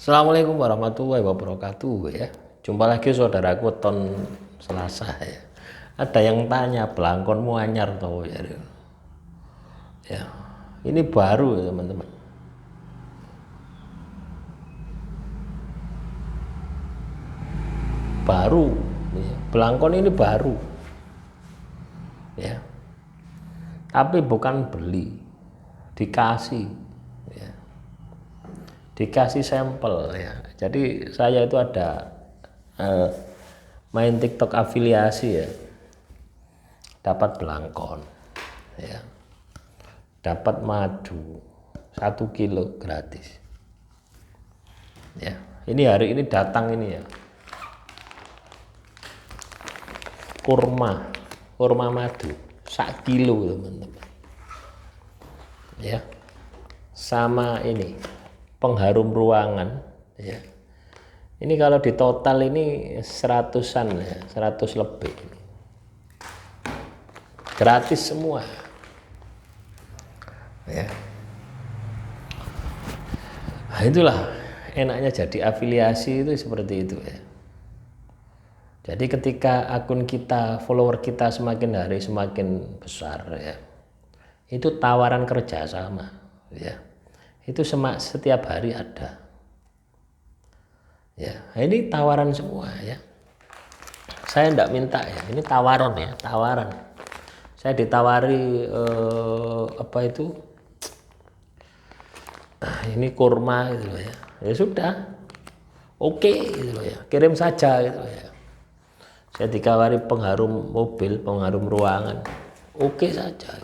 Assalamualaikum warahmatullahi wabarakatuh ya. Jumpa lagi saudaraku ton Selasa ya. Ada yang tanya belangkonmu anyar tau ya. Ya. Ini baru ya teman-teman. Baru ya. Belangkon ini baru. Ya. Tapi bukan beli, dikasih ya. Dikasih sampel ya. Jadi saya itu ada main TikTok afiliasi ya, dapat belangkon ya, dapat madu 1 kilo gratis ya. Ini hari ini datang ini ya, kurma madu 1 kilo teman-teman ya, sama ini pengharum ruangan ya. Ini kalau di total ini 100-an ya, 100 lebih. Gratis semua. Ya. Nah, itulah enaknya jadi afiliasi itu seperti itu ya. Jadi ketika akun kita, follower kita semakin hari semakin besar ya, itu tawaran kerjasama ya. Itu setiap hari ada. Ya, ini tawaran semua ya. Saya enggak minta ya, ini tawaran ya, tawaran. Saya ditawari apa itu? Ini kurma gitu loh ya. Ya sudah. Oke gitu loh ya. Kirim saja gitu loh ya. Saya ditawari pengharum mobil, pengharum ruangan. Oke saja.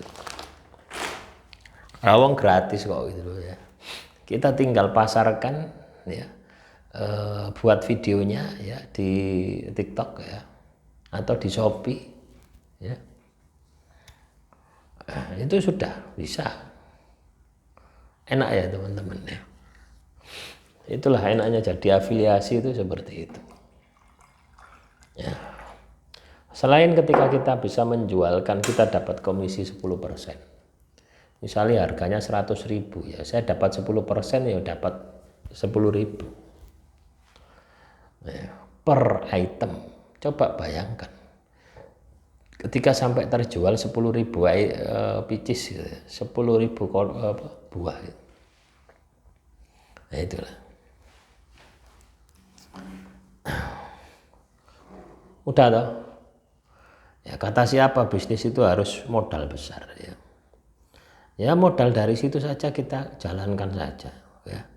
Rawong gratis kok gitu loh ya. Kita tinggal pasarkan ya. Buat videonya ya di TikTok ya atau di Shopee ya, itu sudah bisa. Enak ya teman-teman ya. Itulah enaknya jadi afiliasi itu seperti itu ya. Selain ketika kita bisa menjualkan, kita dapat komisi 10%. Misalnya harganya 100.000 ya, saya dapat 10% ya dapat 10.000 per item. Coba bayangkan ketika sampai terjual 10.000 pieces, 10.000 buah. Nah itulah. Udah toh. Ya kata siapa, bisnis itu harus modal besar ya. Ya modal dari situ saja kita jalankan saja ya.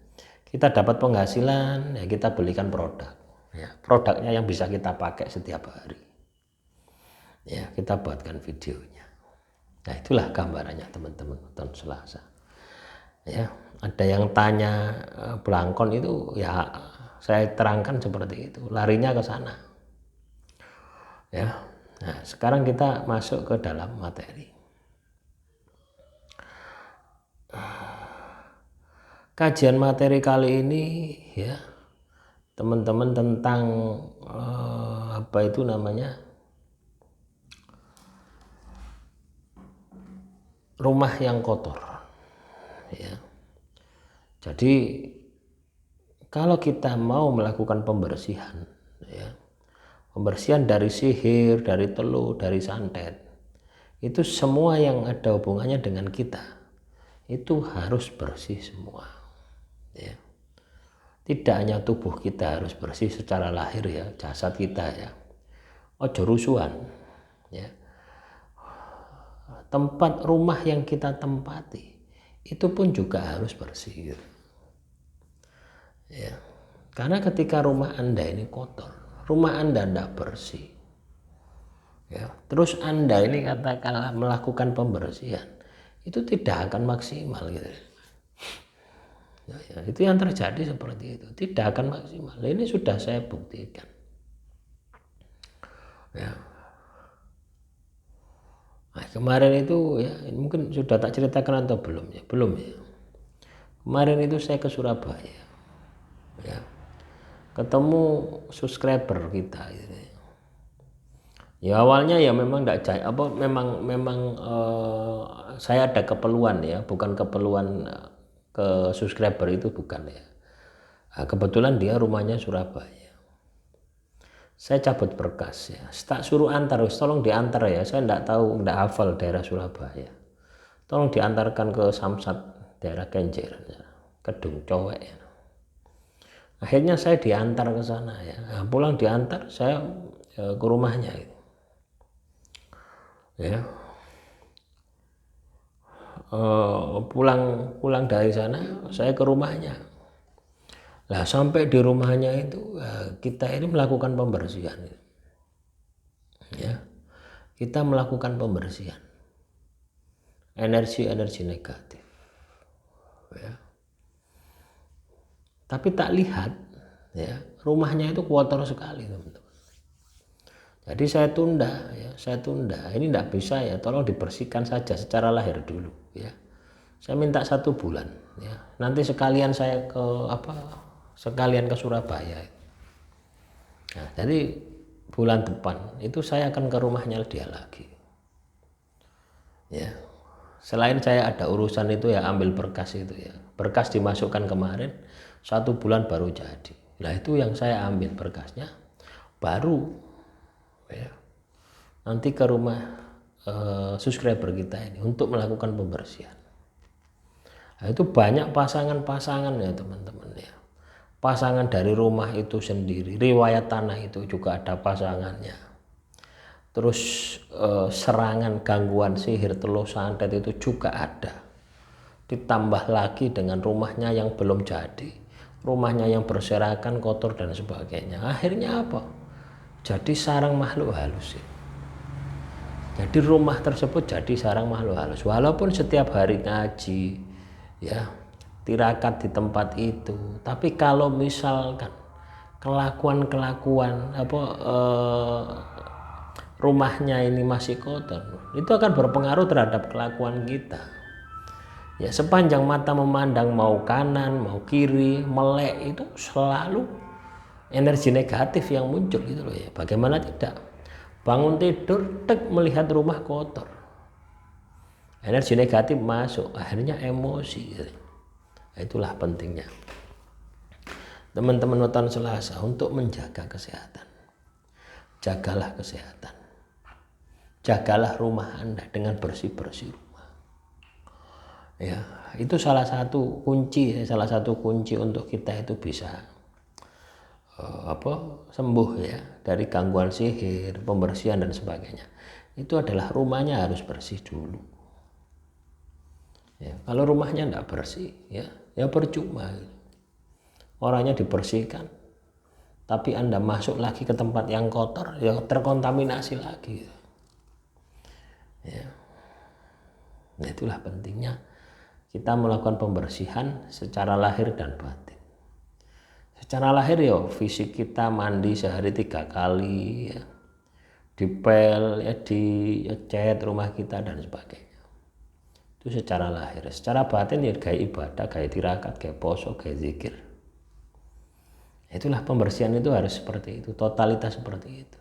Kita dapat penghasilan ya, kita belikan produk. Ya, produknya yang bisa kita pakai setiap hari ya, kita buatkan videonya. Nah itulah gambarannya teman-teman tahun Selasa ya. Ada yang tanya belangkon itu ya, saya terangkan seperti itu, larinya ke sana ya. Nah sekarang kita masuk ke dalam materi. Kajian materi kali ini ya teman-teman tentang apa itu namanya, rumah yang kotor ya. Jadi kalau kita mau melakukan pembersihan ya, pembersihan dari sihir, dari teluh, dari santet, itu semua yang ada hubungannya dengan kita itu harus bersih semua ya. Tidak hanya tubuh kita harus bersih secara lahir ya, jasad kita ya, ojo rusuhan ya. Tempat rumah yang kita tempati itu pun juga harus bersih gitu. Ya. Karena ketika rumah Anda ini kotor, rumah Anda tidak bersih ya, terus Anda ini katakanlah melakukan pembersihan, itu tidak akan maksimal gitu. Ya, itu yang terjadi seperti itu, tidak akan maksimal. Ini sudah saya buktikan ya. Nah, kemarin itu ya, mungkin sudah tak ceritakan atau belum ya, belum ya. Kemarin itu saya ke Surabaya ya, ketemu subscriber kita gitu. Ya awalnya ya memang enggak apa, memang saya ada keperluan ya, bukan keperluan ke subscriber itu bukan ya. Nah, kebetulan dia rumahnya Surabaya. Saya cabut berkas ya, tak suruh antar, tolong diantar ya, saya enggak tahu, enggak hafal daerah Surabaya, tolong diantarkan ke Samsat daerah Kenjeran ya, Kedung Cowek ya. Akhirnya saya diantar ke sana ya. Nah, pulang diantar saya ke rumahnya gitu. Ya. Pulang dari sana saya ke rumahnya. Nah, sampai di rumahnya itu kita ini melakukan pembersihan. Ya. Kita melakukan pembersihan. Energi-energi negatif. Ya. Tapi tak lihat ya, rumahnya itu kotor sekali, teman-teman. Jadi saya tunda ya, ini tidak bisa ya, tolong dibersihkan saja secara lahir dulu ya. Saya minta 1 bulan ya, nanti sekalian saya sekalian ke Surabaya. Nah, jadi bulan depan itu saya akan ke rumahnya dia lagi ya. Selain saya ada urusan itu ya, ambil berkas itu ya, berkas dimasukkan kemarin, 1 bulan baru jadi. Nah, itu yang saya ambil berkasnya, baru ya nanti ke rumah subscriber kita ini untuk melakukan pembersihan. Nah, itu banyak pasangan-pasangan ya teman-teman ya, pasangan dari rumah itu sendiri, riwayat tanah itu juga ada pasangannya, terus serangan gangguan sihir teluh santet itu juga ada, ditambah lagi dengan rumahnya yang belum jadi, rumahnya yang berserakan, kotor dan sebagainya. Akhirnya apa? Jadi sarang makhluk halus ya. Jadi rumah tersebut jadi sarang makhluk halus, walaupun setiap hari ngaji ya, tirakat di tempat itu, tapi kalau misalkan kelakuan rumahnya ini masih kotor, itu akan berpengaruh terhadap kelakuan kita ya. Sepanjang mata memandang, mau kanan mau kiri melek, itu selalu energi negatif yang muncul gitu loh ya. Bagaimana tidak, bangun tidur melihat rumah kotor, energi negatif masuk, akhirnya emosi. Nah, itulah pentingnya teman-teman weton Selasa untuk menjaga kesehatan. Jagalah kesehatan, jagalah rumah Anda dengan bersih-bersih rumah ya. Itu salah satu kunci untuk kita itu bisa sembuh ya dari gangguan sihir, pembersihan dan sebagainya. Itu adalah rumahnya harus bersih dulu ya. Kalau rumahnya tidak bersih ya percuma, orangnya dibersihkan tapi Anda masuk lagi ke tempat yang kotor, ya terkontaminasi lagi ya. Nah, itulah pentingnya kita melakukan pembersihan secara lahir dan batin. Secara lahir ya fisik kita mandi sehari 3 kali ya, dipel ya, dicat rumah kita dan sebagainya. Itu secara lahir. Secara batin ya gaya ibadah, gaya tirakat, gaya poso, gaya zikir. Itulah pembersihan itu harus seperti itu, totalitas seperti itu.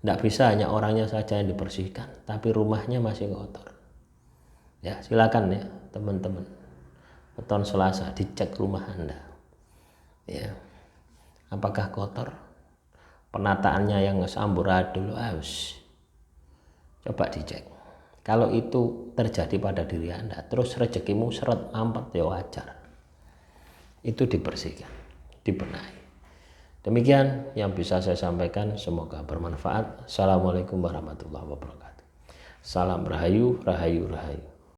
Tidak bisa hanya orangnya saja yang dibersihkan, tapi rumahnya masih kotor. Ya silakan ya teman-teman, weton Selasa dicek rumah Anda. Ya, apakah kotor? Penataannya yang amburadul, coba dicek. Kalau itu terjadi pada diri Anda, terus rezekimu seret mampet, ya wajar. Itu dibersihkan, dibenahi. Demikian yang bisa saya sampaikan, semoga bermanfaat. Assalamualaikum warahmatullahi wabarakatuh. Salam rahayu, rahayu, rahayu.